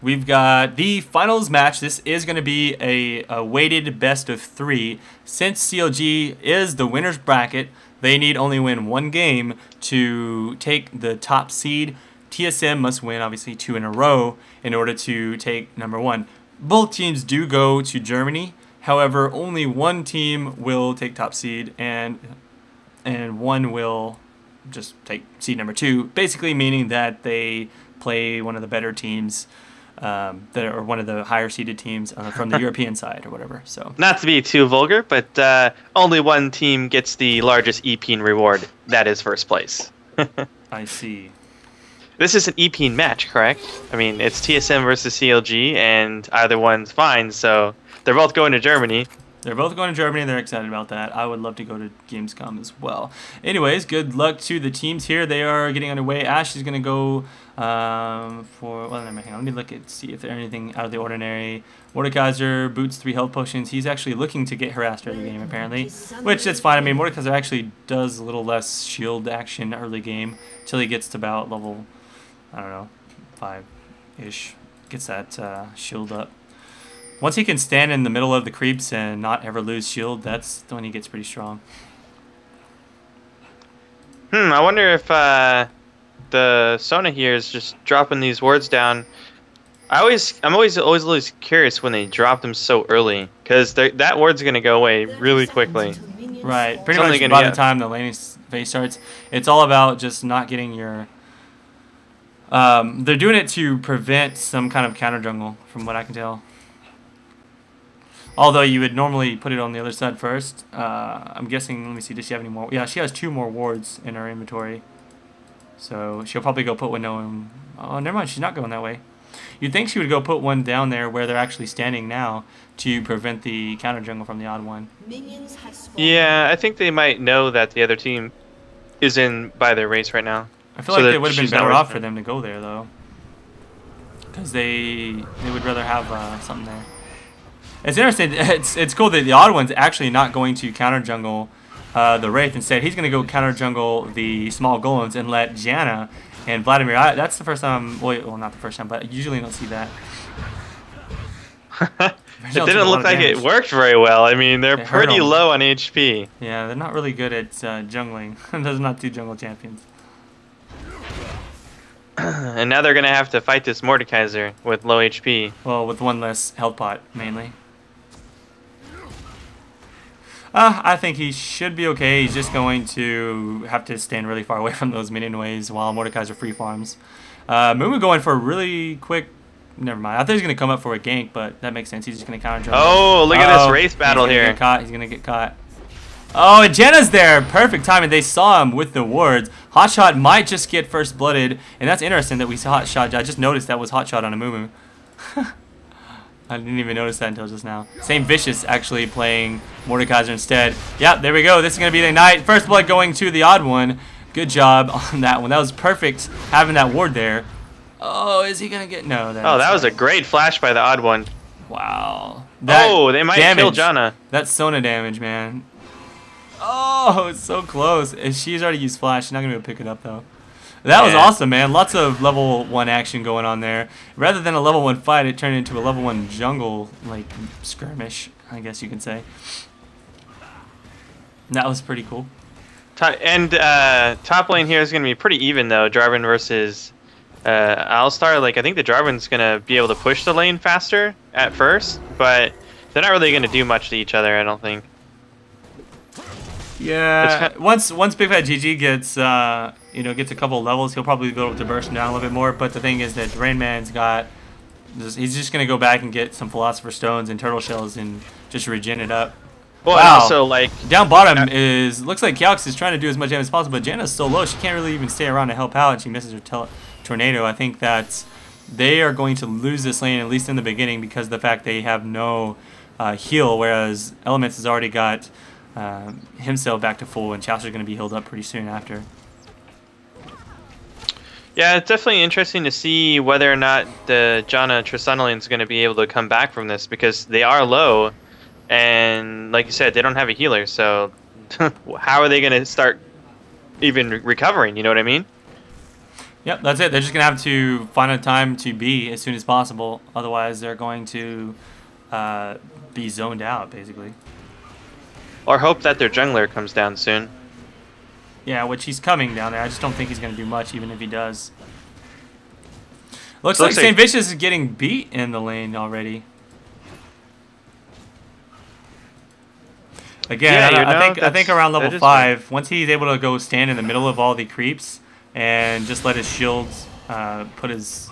We've got the finals match. This is going to be a weighted best of 3. Since CLG is the winner's bracket, they need only win 1 game to take the top seed. TSM must win, obviously, 2 in a row in order to take number 1. Both teams do go to Germany. However, only one team will take top seed, and one will just take seed number 2. Basically meaning that they play one of the better teams, or one of the higher seeded teams from the European side or whatever. So not to be too vulgar, but only one team gets the largest EP reward. That is first place. I see. This is an EP match, correct? I mean, it's TSM versus CLG, and either one's fine, so they're both going to Germany. They're both going to Germany, and they're excited about that. I would love to go to Gamescom as well. Anyways, good luck to the teams here. They are getting underway. Ash is going to go for... Well, hang on. Let me look at see if there's anything out of the ordinary. Mordekaiser, boots 3 health potions. He's actually looking to get harassed early game, apparently, which is fine. I mean, Mordekaiser actually does a little less shield action early game until he gets to about level, I don't know, 5-ish. Gets that shield up. Once he can stand in the middle of the creeps and not ever lose shield, that's when he gets pretty strong. I wonder if the Sona here is just dropping these wards down. I'm always curious when they drop them so early, because that ward's gonna go away really quickly. Right, pretty much by the time the laning phase starts, it's all about just not getting your. They're doing it to prevent some kind of counter jungle, from what I can tell. Although you would normally put it on the other side first. I'm guessing, let me see, does she have any more? Yeah, she has 2 more wards in her inventory. So she'll probably go put one in. Oh, never mind, she's not going that way. You'd think she would go put one down there where they're actually standing now to prevent the counter jungle from the odd one. Yeah, I think they might know that the other team is in by their race right now. I feel like it would have been better off for them to go there, though. Because they would rather have something there. It's interesting. It's cool that the odd one's actually not going to counter jungle the Wraith. Instead, he's going to go counter jungle the small golems and let Janna and Vladimir. That's the first time. Well, not the first time, but usually you don't see that. It didn't look like it worked very well. I mean, they're pretty low on HP. Yeah, they're not really good at jungling. Those are not 2 jungle champions. And now they're going to have to fight this Mordekaiser with low HP. Well, with 1 less health pot, mainly. I think he should be okay. He's just going to have to stand really far away from those minion waves while Mordekaiser free farms. Mumu going for a really quick... Never mind. I thought he was going to come up for a gank, but that makes sense. He's just going to counter jungle. Oh, look at this Wraith battle here. He's going to get caught. Oh, and Janna's there. Perfect timing. They saw him with the wards. Hotshot might just get first blooded, and that's interesting that we saw Hotshot. I just noticed that was Hotshot on a Mumu. I didn't even notice that until just now. Same Vicious actually playing Mordekaiser instead. Yep, there we go. This is going to be the Ignite. First blood going to the odd one. Good job on that one. That was perfect having that ward there. Oh, is he going to get... No. Oh, that was a great flash by the odd one. Wow. They might kill Janna. That's Sona damage, man. Oh, it's so close. She's already used flash. She's not going to be able to pick it up, though. That was awesome, man. Lots of level 1 action going on there. Rather than a level 1 fight, it turned into a level 1 jungle, like, skirmish, I guess you can say. That was pretty cool. And top lane here is going to be pretty even, though. Jarvan versus Alistar. Like, I think the Jarvan's going to be able to push the lane faster at first, but they're not really going to do much to each other, I don't think. Yeah, once Big Fat GG gets gets a couple of levels, he'll probably be able to burst him down a little bit more. But the thing is that Rain Man's he's just gonna go back and get some Philosopher's Stones and Turtle Shells and just regen it up. Well, wow. Also, like down bottom looks like Kiox is trying to do as much damage as possible, but Janna's so low she can't really even stay around to help out, and she misses her tornado. I think that they are going to lose this lane at least in the beginning because of the fact they have no heal, whereas Elements has already got himself back to full, and Chaucer's going to be healed up pretty soon after. Yeah, it's definitely interesting to see whether or not the Janna Tristana is going to be able to come back from this, because they are low, and like you said, they don't have a healer, so how are they going to start even recovering, you know what I mean? Yep, that's it. They're just going to have to find a time to B as soon as possible. Otherwise, they're going to be zoned out, basically. Or hope that their jungler comes down soon. Yeah, which he's coming down there. I just don't think he's going to do much, even if he does. Looks like St. Vicious is getting beat in the lane already. Again, yeah, I think around level 5, once he's able to go stand in the middle of all the creeps and just let his shields put his...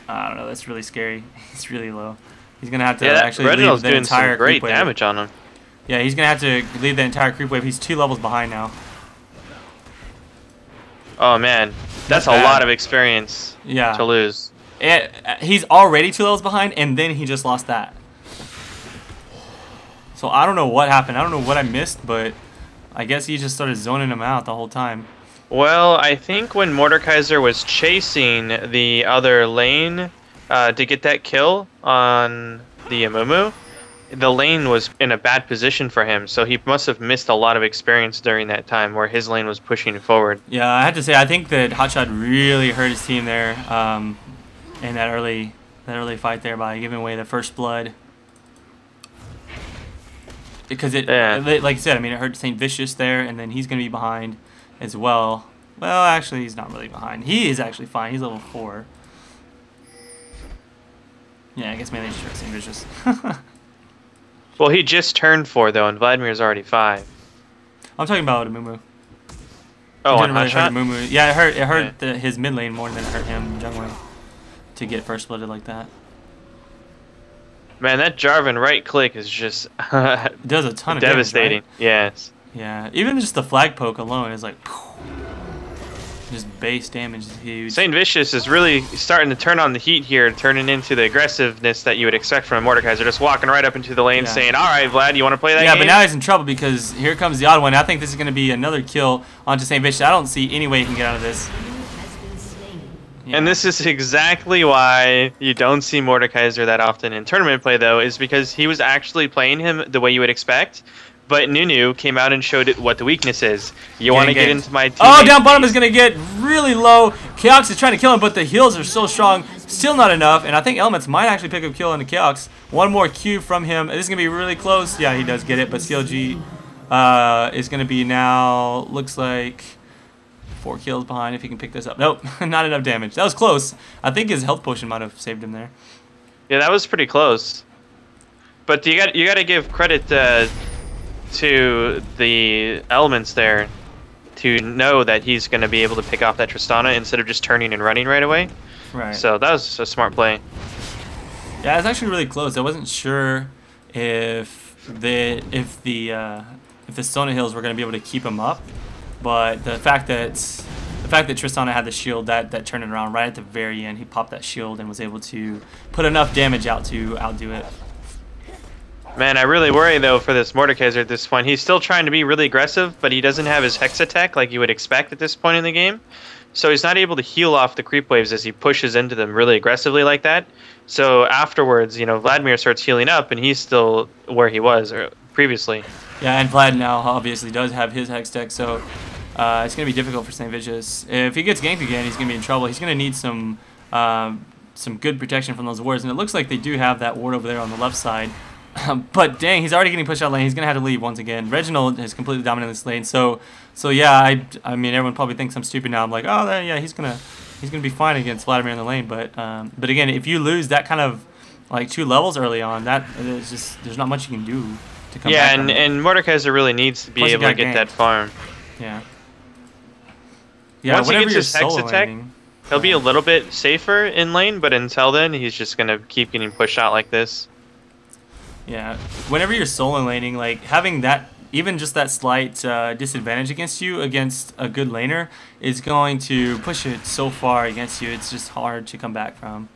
I don't know, that's really scary. He's really low. He's going to have to actually leave the entire great creep wave. Damage on him. Yeah, he's going to have to leave the entire creep wave. He's 2 levels behind now. Oh, man. That's a lot of experience to lose. He's already 2 levels behind, and then he just lost that. So I don't know what happened. I don't know what I missed, but I guess he just started zoning him out the whole time. Well, I think when Mordekaiser was chasing the other lane to get that kill on the Amumu, the lane was in a bad position for him, so he must have missed a lot of experience during that time where his lane was pushing forward. Yeah, I have to say, I think that Hotshot really hurt his team there in that early fight there by giving away the first blood. Because like I said, I mean, it hurt St. Vicious there, and then he's going to be behind as well. Well, actually, he's not really behind. He is actually fine. He's level 4. Yeah, I guess maybe they just hurt St. Vicious. Well, he just turned 4, though, and Vladimir's already 5. I'm talking about Amumu. Oh, on Hotshot? Amumu. Yeah, it hurt his mid lane more than it hurt him jungling to get first blooded like that. Man, that Jarvan right click is just it does a ton of devastating. Damage, right? Yes. Yeah, even just the flag poke alone is like just base damage is huge. St. Vicious is really starting to turn on the heat here, turning into the aggressiveness that you would expect from a Mordekaiser, just walking right up into the lane saying, all right, Vlad, you want to play that game? Yeah, but now he's in trouble because here comes the odd one. I think this is going to be another kill onto St. Vicious. I don't see any way he can get out of this. Yeah. And this is exactly why you don't see Mordekaiser that often in tournament play, though, is because he was actually playing him the way you would expect. But Nunu came out and showed it what the weakness is. You want to get into my team. Oh, down bottom is going to get really low. Keox is trying to kill him, but the heals are so strong. Still not enough. And I think Elements might actually pick up kill on the Keox. One more Q from him. This is going to be really close. Yeah, he does get it. But CLG is going to be now, looks like, 4 kills behind if he can pick this up. Nope, not enough damage. That was close. I think his health potion might have saved him there. Yeah, that was pretty close. But you got to give credit to the Elements there to know that he's going to be able to pick off that Tristana instead of just turning and running right away. Right. So that was a smart play. Yeah, it was actually really close. I wasn't sure if the Sona Hills were going to be able to keep him up, but the fact that Tristana had the shield that turned it around right at the very end, he popped that shield and was able to put enough damage out to outdo it. Man, I really worry, though, for this Mordekaiser at this point. He's still trying to be really aggressive, but he doesn't have his Hex attack like you would expect at this point in the game. So he's not able to heal off the creep waves as he pushes into them really aggressively like that. So afterwards, you know, Vladimir starts healing up, and he's still where he was previously. Yeah, and Vlad now obviously does have his Hex deck, so it's going to be difficult for St. Vicious. If he gets ganked again, he's going to be in trouble. He's going to need some good protection from those wards, and it looks like they do have that ward over there on the left side. But dang, he's already getting pushed out lane. He's gonna have to leave once again. Reginald has completely dominated this lane. So yeah, I mean, everyone probably thinks I'm stupid now. I'm like, oh yeah, he's gonna be fine against Vladimir in the lane. But again, if you lose that kind of like 2 levels early on, that is just there's not much you can do to come back. Yeah, and Mordekaiser really needs to be able to get that farm. Yeah. Yeah. Once he gets his Hex attack, he'll be a little bit safer in lane. But until then, he's just gonna keep getting pushed out like this. Yeah, whenever you're solo laning, like having that, even just that slight disadvantage against you against a good laner is going to push it so far against you. It's just hard to come back from.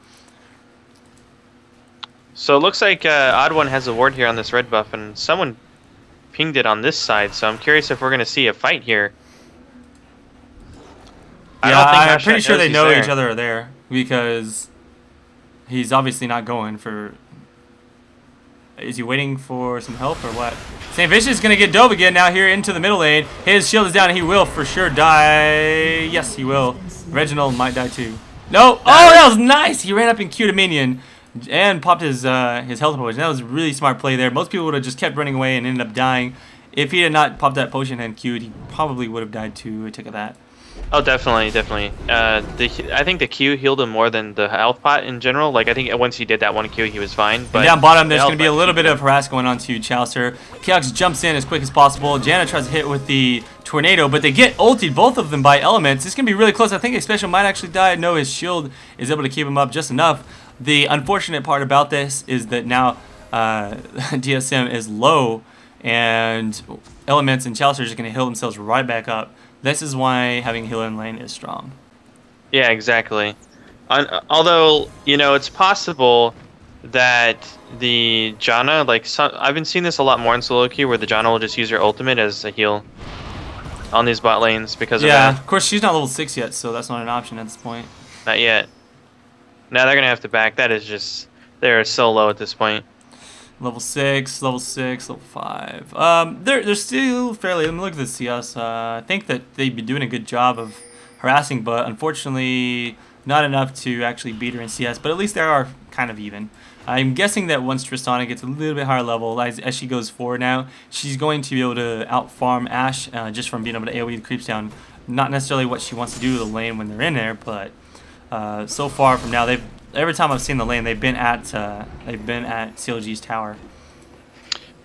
So it looks like Odd One has a ward here on this red buff, and someone pinged it on this side. So I'm curious if we're going to see a fight here. Yeah, I'm pretty sure they know each other are there because he's obviously not going for. Is he waiting for some help or what? St. Vicious is going to get dove again now here into the middle lane. His shield is down and he will for sure die. Yes, he will. Reginald might die too. No. Oh, that was nice. He ran up and queued a minion and popped his health potion. That was a really smart play there. Most people would have just kept running away and ended up dying. If he had not popped that potion and queued, he probably would have died too. A tick of that. Oh, definitely, definitely. I think the Q healed him more than the health pot in general. Like, I think once he did that one Q, he was fine. But and down bottom, there's going to be a little bit of harass going on to Chaucer. Keox jumps in as quick as possible. Janna tries to hit with the tornado, but they get ulted, both of them, by elements. It's going to be really close. I think a special might actually die. No, his shield is able to keep him up just enough. The unfortunate part about this is that now TSM is low, and elements and Chaucer are just going to heal themselves right back up. This is why having healer in lane is strong. Yeah, exactly. Although, you know, it's possible that the Janna, like, I've been seeing this a lot more in solo queue, where the Janna will just use her ultimate as a heal on these bot lanes because of that. Yeah, of course, she's not level 6 yet, so that's not an option at this point. Not yet. Now they're going to have to back. That is just, they're so low at this point. Level 6, level 6, level 5. They're still fairly... Let me look at the CS. I think that they've been doing a good job of harassing, but unfortunately not enough to actually beat her in CS. But at least they are kind of even. I'm guessing that once Tristana gets a little bit higher level, as she goes forward now, she's going to be able to out-farm Ashe just from being able to AoE the creeps down. Not necessarily what she wants to do to the lane when they're in there, but so far from now, every time I've seen the lane, they've been at CLG's tower.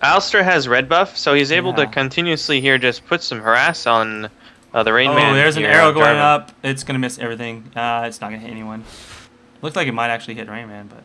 Alistar has red buff, so he's able to continuously here just put some harass on the Rain Man. Oh, there's an arrow going up. It's going to miss everything. It's not going to hit anyone. Looks like it might actually hit Rain Man, but...